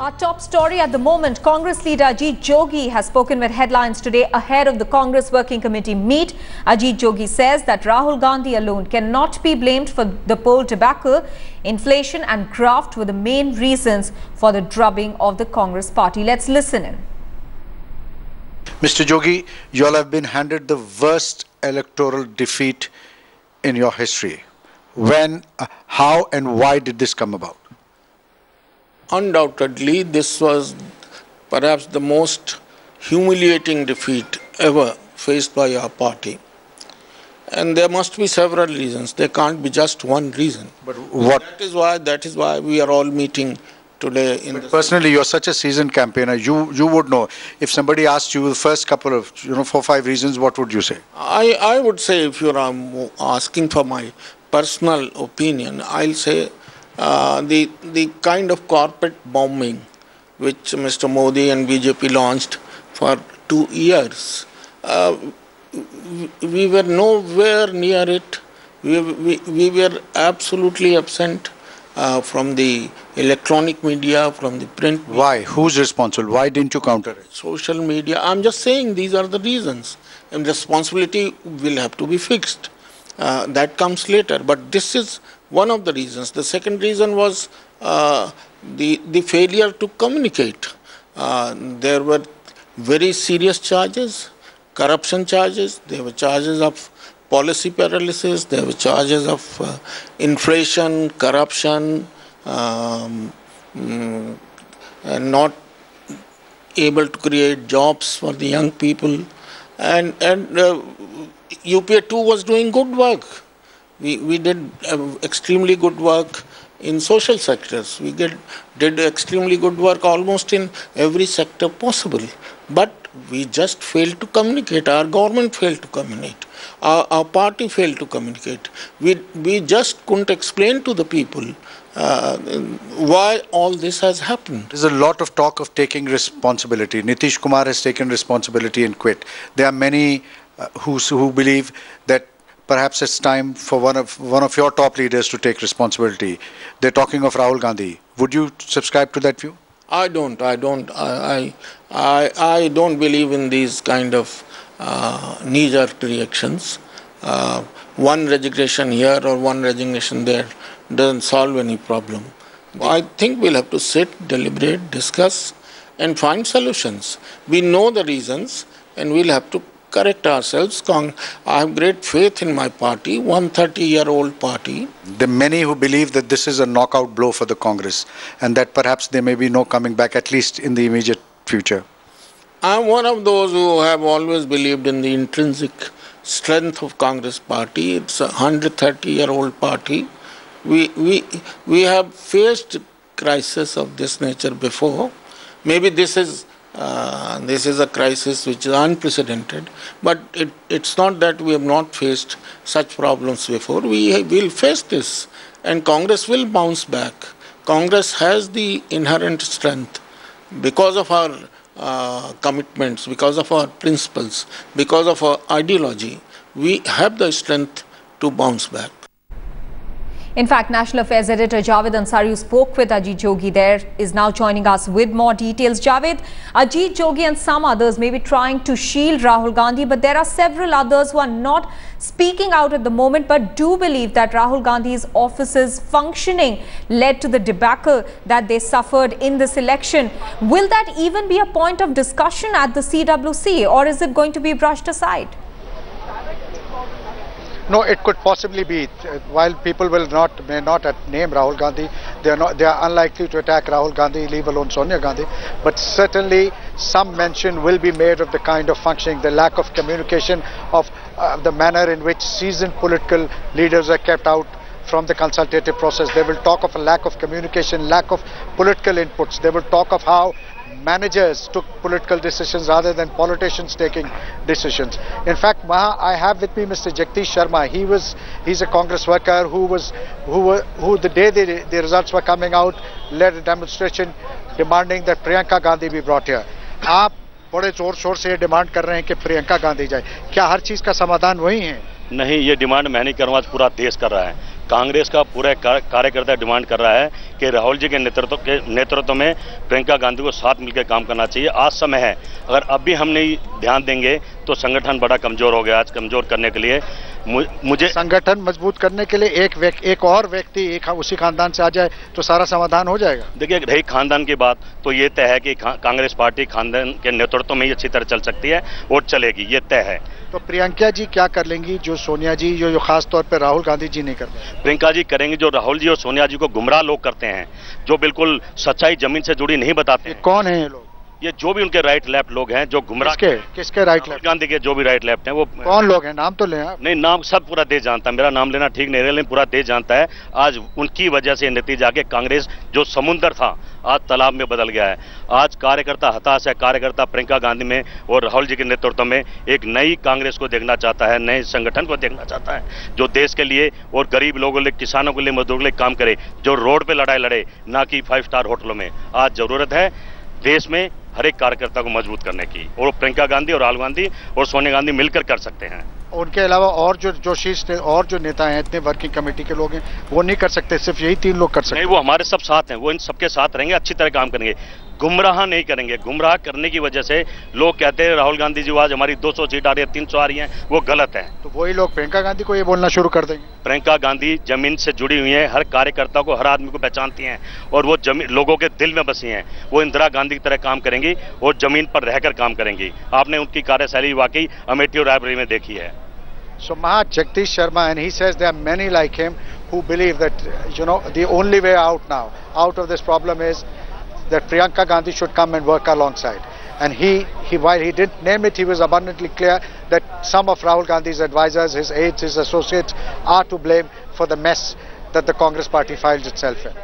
Our top story at the moment, Congress leader Ajit Jogi has spoken with headlines today ahead of the Congress Working Committee meet. Ajit Jogi says that Rahul Gandhi alone cannot be blamed for the poll debacle. Inflation and graft were the main reasons for the drubbing of the Congress party. Let's listen in. Mr. Jogi, you all have been handed the worst electoral defeat in your history. When, how and why did this come about? Undoubtedly, this was perhaps the most humiliating defeat ever faced by our party. And there must be several reasons. There can't be just one reason. But what? That is why we are all meeting today. Personally, you're such a seasoned campaigner. You would know. If somebody asked you the first couple of, 4 or 5 reasons, what would you say? I would say, if you're asking for my personal opinion, I'll say the kind of corporate bombing which Mr. Modi and BJP launched for 2 years, we were nowhere near it. We were absolutely absent from the electronic media, from the print media. Why? Who's responsible? Why didn't you counter it? Social media. I'm just saying these are the reasons. And responsibility will have to be fixed. That comes later. But this is one of the reasons. The second reason was the failure to communicate. There were very serious charges, corruption charges. There were charges of policy paralysis. There were charges of inflation, corruption, and not able to create jobs for the young people. And UPA 2 was doing good work. We did extremely good work in social sectors. We did extremely good work almost in every sector possible. But we just failed to communicate. Our government failed to communicate. Our party failed to communicate. We just couldn't explain to the people why all this has happened. There's a lot of talk of taking responsibility. Nitish Kumar has taken responsibility and quit. There are many who believe that perhaps it's time for one of your top leaders to take responsibility. They're talking of Rahul Gandhi. Would you subscribe to that view? I don't believe in these kind of knee-jerk reactions. One resignation here or one resignation there doesn't solve any problem. I think we'll have to sit, deliberate, discuss, and find solutions. We know the reasons, and we'll have to correct ourselves. I have great faith in my party, 130-year-old party. There are many who believe that this is a knockout blow for the Congress and that perhaps there may be no coming back, at least in the immediate future. I'm one of those who have always believed in the intrinsic strength of Congress party. It's a 130-year-old party. We have faced crisis of this nature before. Maybe this is a crisis which is unprecedented, but it's not that we have not faced such problems before. We will face this, and Congress will bounce back. Congress has the inherent strength because of our commitments, because of our principles, because of our ideology. We have the strength to bounce back. In fact, National Affairs Editor Javed Ansari, who spoke with Ajit Jogi there, is now joining us with more details. Javed, Ajit Jogi and some others may be trying to shield Rahul Gandhi, but there are several others who are not speaking out at the moment, but do believe that Rahul Gandhi's office's functioning led to the debacle that they suffered in this election. Will that even be a point of discussion at the CWC, or is it going to be brushed aside? No, it could possibly be. While people may not name Rahul Gandhi, they are unlikely to attack Rahul Gandhi, leave alone Sonia Gandhi. But certainly some mention will be made of the kind of functioning, the lack of communication, of the manner in which seasoned political leaders are kept out from the consultative process. They will talk of a lack of communication, lack of political inputs. They will talk of how managers took political decisions rather than politicians taking decisions. In fact, I have with me Mr. Jagdish Sharma. He's a Congress worker who the day the results were coming out led a demonstration demanding that Priyanka Gandhi be brought here. आप बड़े जोर शोर से ये demand कर रहे हैं कि प्रियंका गांधी जाए. क्या हर चीज का समाधान वही है? नहीं, ये डिमांड मैं नहीं कर रहा हूँ, पूरा देश कर रहा है. कांग्रेस का पूरा कार्यकर्ता डिमांड कर रहा है कि राहुल जी के नेतृत्व में प्रियंका गांधी को साथ मिलकर काम करना चाहिए। आज समय है, अगर अब भी हम नहीं ध्यान देंगे तो संगठन बड़ा कमजोर हो गया। आज कमजोर करने के लिए मुझे संगठन मजबूत करने के लिए एक और व्यक्ति उसी खानदान से आ जाए तो सारा समाधान हो जाएगा। देखिए, रही खानदान की बात तो ये तय है कि कांग्रेस पार्टी खानदान के नेतृत्व में ही अच्छी तरह चल सकती है और चलेगी, ये तय है। तो प्रियंका जी क्या कर लेंगी जो सोनिया जी जो खास तौर पर राहुल गांधी जी नहीं कर पाए? प्रियंका जी करेंगी जो राहुल जी और सोनिया जी को गुमराह लोग करते हैं, जो बिल्कुल सच्चाई जमीन से जुड़ी नहीं बताते हैं। कौन है ये लोग? ये जो भी उनके राइट लेफ्ट लोग हैं जो गुमराह किसके राइट लेफ्ट? गांधी के जो भी राइट लेफ्ट हैं वो कौन लोग हैं? नाम तो लें आप। नहीं, नाम सब पूरा देश जानता है, मेरा नाम लेना ठीक नहीं है, लेकिन पूरा देश जानता है। आज उनकी वजह से नतीजा के कांग्रेस जो समुंदर था आज तालाब में बदल गया है। आज कार्यकर्ता हताश है। कार्यकर्ता प्रियंका गांधी में और राहुल जी के नेतृत्व में एक नई कांग्रेस को देखना चाहता है, नए संगठन को देखना चाहता है जो देश के लिए और गरीब लोगों के लिए, किसानों के लिए, मजदूरों के लिए काम करे, जो रोड पे लड़ाई लड़े, ना कि 5 स्टार होटलों में। आज जरूरत है देश में हर एक कार्यकर्ता को मजबूत करने की, और प्रियंका गांधी और राहुल गांधी और सोनिया गांधी मिलकर कर सकते हैं। उनके अलावा और जो शीर्ष और जो नेता हैं, इतने वर्किंग कमेटी के लोग हैं, वो नहीं कर सकते? सिर्फ यही 3 लोग कर सकते? नहीं, वो हमारे सब साथ हैं, वो इन सबके साथ रहेंगे, अच्छी तरह काम करेंगे, गुमराह नहीं करेंगे। गुमराह करने की वजह से लोग कहते हैं राहुल गांधी जी आज हमारी 200 सीट आ रही है, 300 आ रही है, वो गलत है। तो वही लोग प्रियंका गांधी को ये बोलना शुरू कर देंगे? प्रियंका गांधी जमीन से जुड़ी हुई हैं, हर कार्यकर्ता को, हर आदमी को पहचानती हैं और वो जमीन लोगों के दिल में बसी हैं। वो इंदिरा गांधी की तरह काम करेंगी और जमीन पर रहकर काम करेंगी। आपने उनकी कार्यशैली वाकई अमेठी और रायबरेली में देखी है। So Mahat Jagdish Sharma, and he says there are many like him who believe that, the only way out now, out of this problem is that Priyanka Gandhi should come and work alongside. And while he didn't name it, he was abundantly clear that some of Rahul Gandhi's advisors, his aides, his associates are to blame for the mess that the Congress party finds itself in.